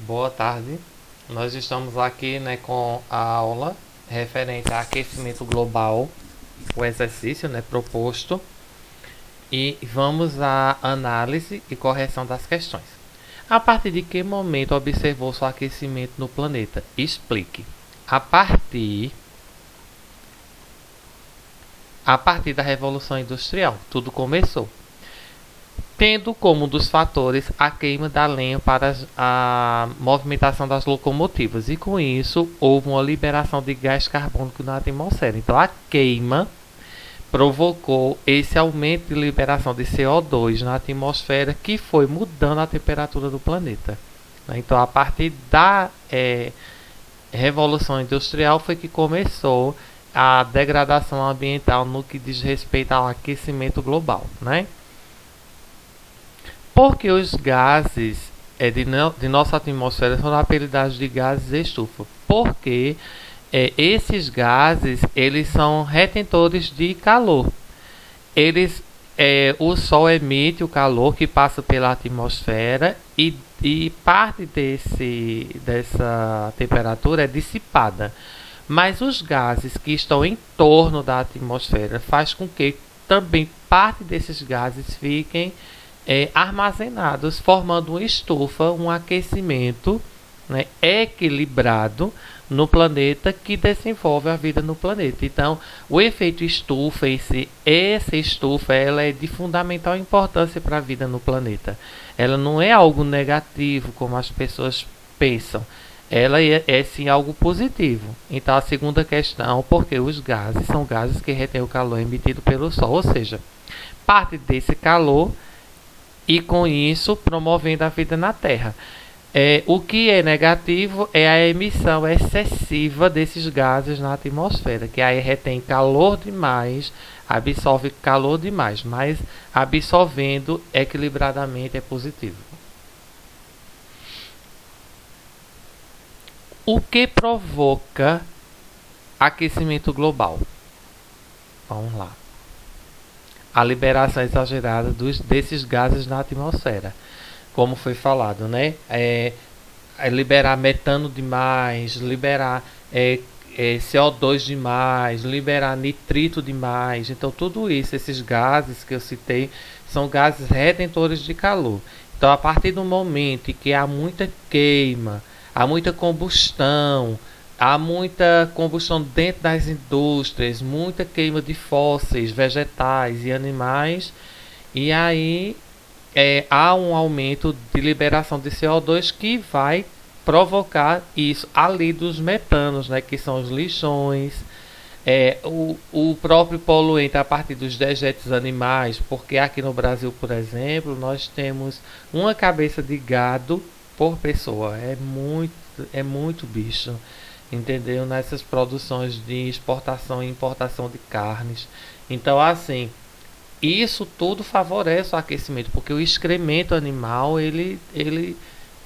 Boa tarde. Nós estamos aqui, né, com a aula referente a aquecimento global, o exercício, né, proposto, e vamos à análise e correção das questões. A partir de que momento observou-se o aquecimento no planeta? Explique. A partir a partir da Revolução Industrial, tudo começou, tendo como um dos fatores a queima da lenha para a movimentação das locomotivas, e com isso houve uma liberação de gás carbônico na atmosfera. Então a queima provocou esse aumento de liberação de CO2 na atmosfera, que foi mudando a temperatura do planeta. Então a partir da Revolução Industrial foi que começou a degradação ambiental no que diz respeito ao aquecimento global, né? Porque os gases de nossa atmosfera são apelidados de gases estufa? Porque esses gases eles são retentores de calor. O Sol emite o calor que passa pela atmosfera e parte dessa temperatura é dissipada. Mas os gases que estão em torno da atmosfera faz com que também parte desses gases fiquem armazenados, formando uma estufa, um aquecimento, né, equilibrado no planeta, que desenvolve a vida no planeta. Então, o efeito estufa, essa estufa, ela é de fundamental importância para a vida no planeta. Ela não é algo negativo, como as pessoas pensam. Ela é sim algo positivo. Então, a segunda questão, porque os gases são gases que retêm o calor emitido pelo Sol, ou seja, parte desse calor e com isso promovendo a vida na Terra. O que é negativo é a emissão excessiva desses gases na atmosfera, que aí retém calor demais, absorve calor demais, mas absorvendo equilibradamente é positivo. O que provoca aquecimento global? Vamos lá. A liberação exagerada desses gases na atmosfera, como foi falado, né? Liberar metano demais, liberar CO2 demais, liberar nitrito demais. Então, tudo isso, esses gases que eu citei, são gases retentores de calor. Então, a partir do momento em que há muita queima, há muita combustão, dentro das indústrias, muita queima de fósseis, vegetais e animais, e aí há um aumento de liberação de CO2 que vai provocar isso, além dos metanos, né, que são os lixões, o próprio poluente a partir dos dejetos animais, porque aqui no Brasil, por exemplo, nós temos uma cabeça de gado por pessoa, é muito bicho, entendeu? Nessas produções de exportação e importação de carnes. Então, assim, isso tudo favorece o aquecimento, porque o excremento animal ele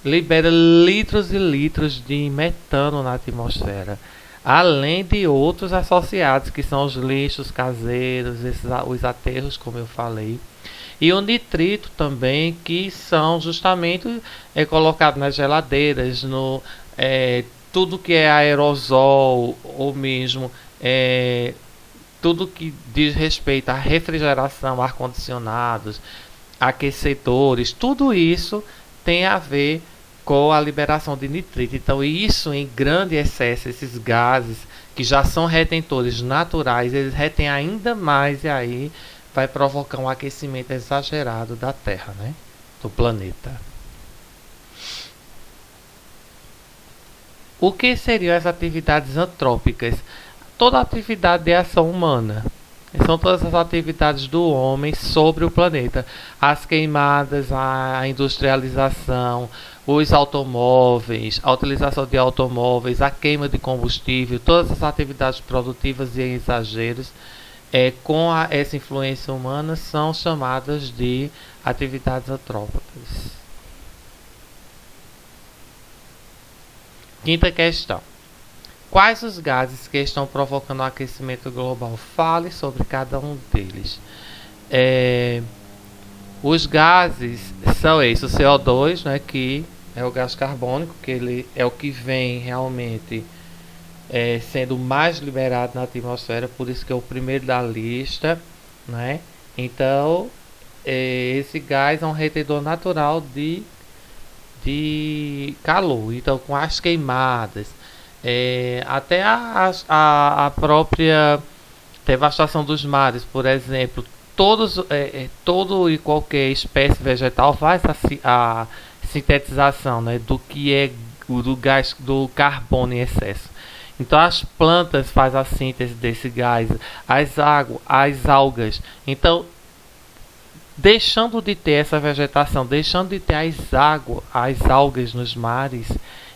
libera litros e litros de metano na atmosfera, além de outros associados, que são os lixos caseiros, os aterros, como eu falei, e o nitrito também, que são justamente colocados nas geladeiras, no tudo que é aerosol, ou mesmo tudo que diz respeito à refrigeração, ar-condicionados, aquecedores, tudo isso tem a ver com a liberação de nitrito. Então, isso em grande excesso, esses gases que já são retentores naturais, eles retêm ainda mais, e aí vai provocar um aquecimento exagerado da Terra, né? Do planeta. O que seriam as atividades antrópicas? Toda atividade de ação humana. São todas as atividades do homem sobre o planeta. As queimadas, a industrialização, os automóveis, a utilização de automóveis, a queima de combustível, todas as atividades produtivas e exageros essa influência humana são chamadas de atividades antrópicas. Quinta questão. Quais os gases que estão provocando o aquecimento global? Fale sobre cada um deles. Os gases são esses, o CO2, né, que é o gás carbônico, que ele é o que vem realmente sendo mais liberado na atmosfera, por isso que é o primeiro da lista, né? Então, esse gás é um retentor natural de calor. Então, com as queimadas, até a própria devastação dos mares, por exemplo, todo e qualquer espécie vegetal faz a sintetização, né, do que é do gás do carbono em excesso. Então as plantas fazem a síntese desse gás, as algas. Então, deixando de ter essa vegetação, deixando de ter as algas nos mares,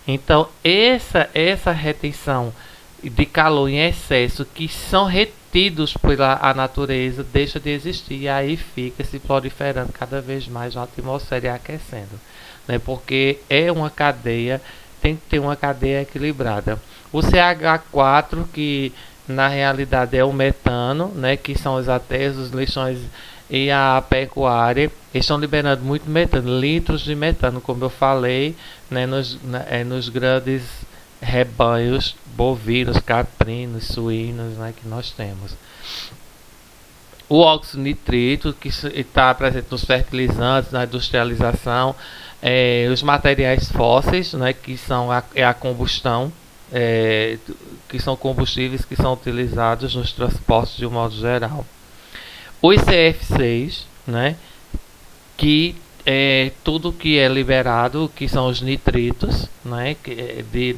então essa retenção de calor em excesso que são retidos pela a natureza deixa de existir e aí fica se proliferando cada vez mais na atmosfera e aquecendo, né? Porque é uma cadeia, tem que ter uma cadeia equilibrada. O CH4, que na realidade é o metano, né, que são os aterros, os lixões e a pecuária, estão liberando muito metano, litros de metano, como eu falei, né, nos grandes rebanhos bovinos, caprinos, suínos, né, que nós temos. O óxido nitrito, que está presente nos fertilizantes, na industrialização, os materiais fósseis, né, que são a combustão, que são combustíveis que são utilizados nos transportes de um modo geral. Os CF6, né, que é tudo que é liberado, que são os nitritos, né,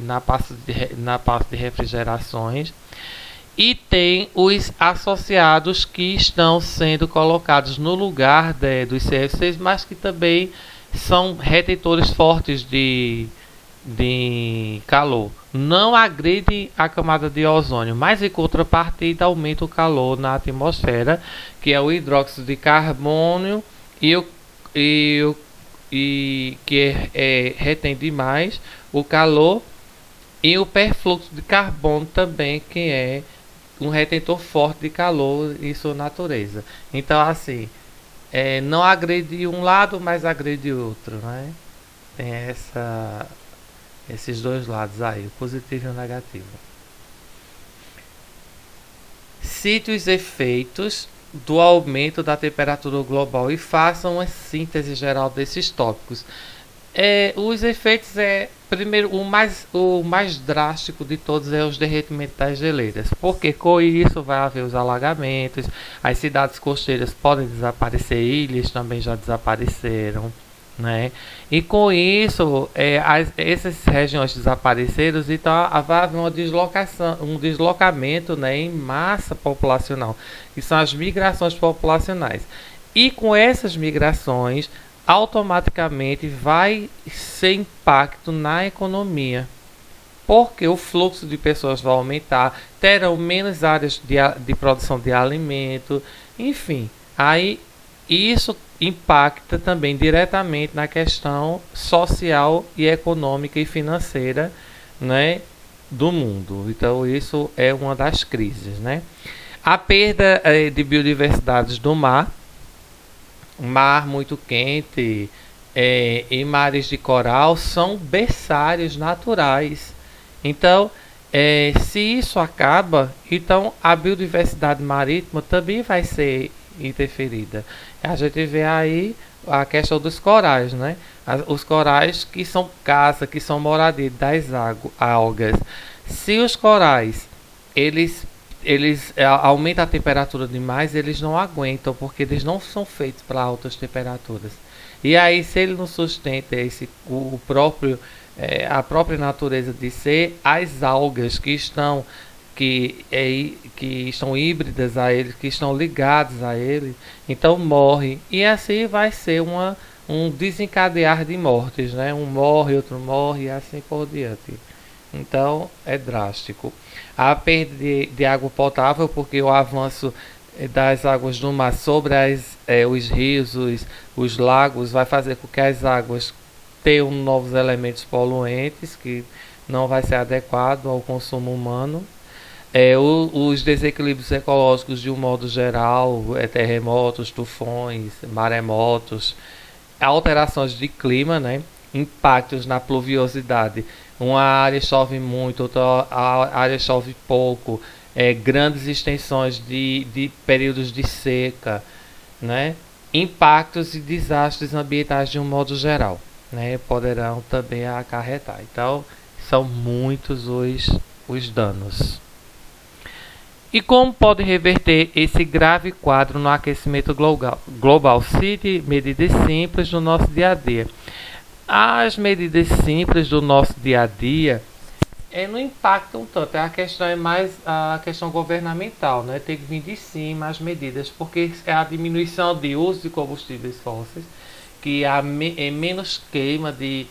na parte de refrigerações. E tem os associados que estão sendo colocados no lugar dos CF6, mas que também são retentores fortes de calor. Não agride a camada de ozônio, mas em contrapartida aumenta o calor na atmosfera, que é o hidróxido de carbono que retém demais o calor, e o perfluxo de carbono também, que é um retentor forte de calor em sua natureza. Então, assim, não agride um lado, mas agride o outro, né? Tem esses dois lados aí, o positivo e o negativo. Cite os efeitos do aumento da temperatura global e faça uma síntese geral desses tópicos. Os efeitos primeiro, o mais drástico de todos é os derretimentos das geleiras, porque com isso vai haver os alagamentos, as cidades costeiras podem desaparecer, ilhas também já desapareceram, né? E com isso, essas regiões desapareceram, então vai haver uma deslocação, um deslocamento, né, em massa populacional, que são as migrações populacionais. E com essas migrações, automaticamente vai ser impacto na economia, porque o fluxo de pessoas vai aumentar, terão menos áreas de produção de alimento, enfim, aí isso impacta também diretamente na questão social e econômica e financeira, né, do mundo. Então isso é uma das crises, né? A perda de biodiversidade do mar muito quente, e mares de coral são berçários naturais. Então, se isso acaba, então a biodiversidade marítima também vai ser interferida. A gente vê aí a questão dos corais, né? Os corais que são casa, que são moradia das algas. Se os corais eles aumentam a temperatura demais, eles não aguentam, porque eles não são feitos para altas temperaturas. E aí, se ele não sustenta a própria natureza de ser, as algas que estão híbridas a ele, que estão ligadas a ele, então morre. E assim vai ser um desencadear de mortes, né? Um morre, outro morre e assim por diante. Então é drástico. A perda de água potável, porque o avanço das águas do mar sobre os rios, os lagos, vai fazer com que as águas tenham novos elementos poluentes que não vai ser adequado ao consumo humano. Os desequilíbrios ecológicos de um modo geral, terremotos, tufões, maremotos, alterações de clima, né? impactos na pluviosidade. Uma área chove muito, outra área chove pouco, grandes extensões de períodos de seca, né? Impactos e desastres ambientais de um modo geral, né? Poderão também acarretar. Então, são muitos os danos. E como pode reverter esse grave quadro no aquecimento global? Cite medidas simples do nosso dia a dia. As medidas simples do nosso dia a dia não impactam tanto. A questão é mais a questão governamental, né? Tem que vir de cima as medidas, porque é a diminuição de uso de combustíveis fósseis, que há menos queima de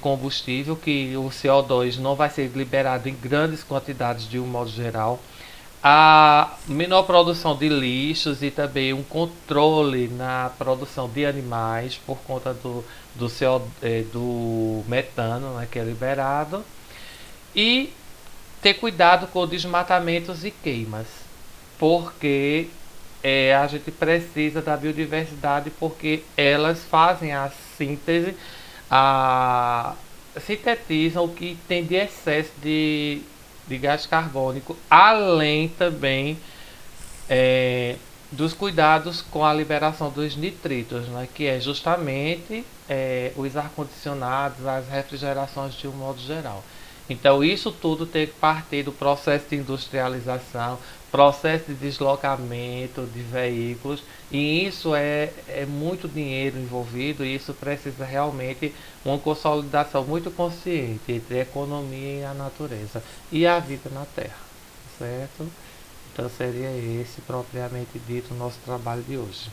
combustível, que o CO2 não vai ser liberado em grandes quantidades de um modo geral, a menor produção de lixos e também um controle na produção de animais por conta do metano, né, que é liberado, e ter cuidado com desmatamentos e queimas, porque a gente precisa da biodiversidade, porque elas fazem a síntese, sintetizam o que tem de excesso de gás carbônico, além também dos cuidados com a liberação dos nitritos, né, que é justamente os ar-condicionados, as refrigerações de um modo geral. Então isso tudo tem que partir do processo de industrialização, processo de deslocamento de veículos, e isso é muito dinheiro envolvido, e isso precisa realmente uma consolidação muito consciente entre a economia e a natureza e a vida na Terra, certo? Então seria esse propriamente dito o nosso trabalho de hoje.